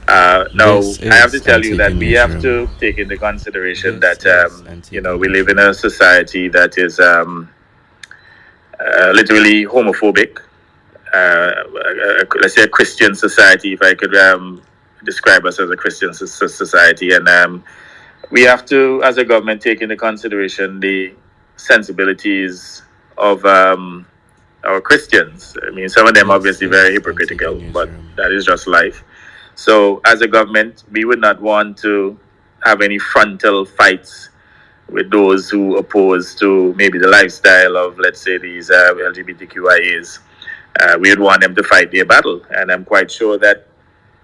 Now, This I have to is tell you that NTD we have Newsroom. to take into consideration This that, is NTD we live in Newsroom. a society that is literally homophobic. Let's say a Christian society, if I could describe us as a Christian society. And we have to, as a government, take into consideration the sensibilities of our Christians. I mean, some of them This obviously very is NTD hypocritical, but Newsroom. that is just life. So, as a government, we would not want to have any frontal fights with those who oppose to maybe the lifestyle of, let's say, these LGBTQIAs. We would want them to fight their battle. And I'm quite sure that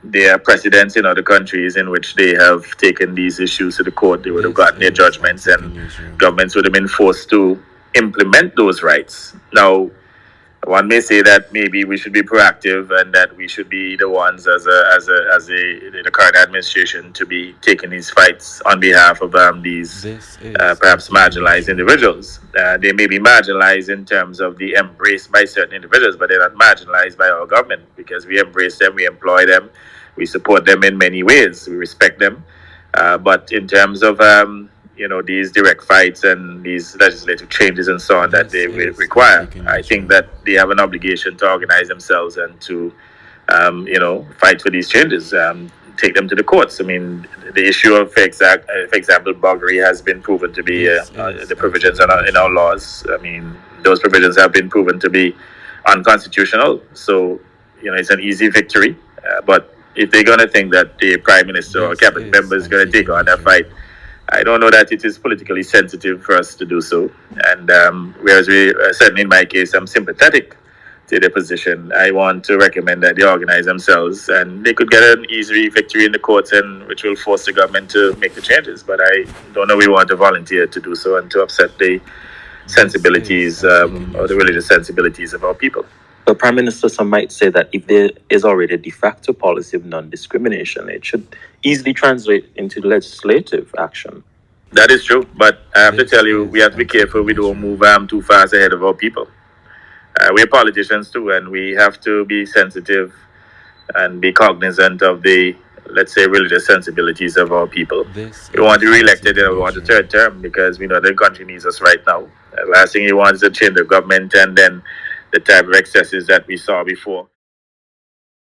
there are precedents in other countries in which they have taken these issues to the court. They would have This gotten their is judgments, NTD and Newsroom. governments would have been forced to implement those rights. Now, one may say that maybe we should be proactive and that we should be the ones as the current administration to be taking these fights on behalf of these This is perhaps NTD marginalized Newsroom. individuals. They may be marginalized in terms of the embrace by certain individuals, but they're not marginalized by our government because we embrace them, we employ them, we support them in many ways, we respect them. But in terms of these direct fights and these legislative changes and so on that This they is require, NTD I think Newsroom. that they have an obligation to organize themselves and to fight for these changes. Take them to the courts. I mean, the issue of, for example, burglary has been proven to be This is the provisions NTD in our Newsroom. laws. I mean, those provisions have been proven to be unconstitutional. So, it's an easy victory. But if they're going to think that the prime minister or This cabinet is member is going to NTD take on that Newsroom. fight, I don't know that it is politically sensitive for us to do so. And whereas certainly in my case, I'm sympathetic to their position. I want to recommend that they organize themselves and they could get an easy victory in the courts, and which will force the government to make the changes. But I don't know we want to volunteer to do so and to upset the This is sensibilities NTD or the religious Newsroom. sensibilities of our people. The Prime Minister, some might say that if there is already a de facto policy of non-discrimination, it should easily translate into legislative action. That is true, but I have to This tell you, we is have to be NTD careful we don't Newsroom. move too fast ahead of our people. We're politicians too, and we have to be sensitive and be cognizant of the, let's say, religious sensibilities of our people. This We want to is be re-elected NTD and we want a Newsroom. third term because we know the country needs us right now. The last thing he wants is a change of government and then the type of excesses that we saw before.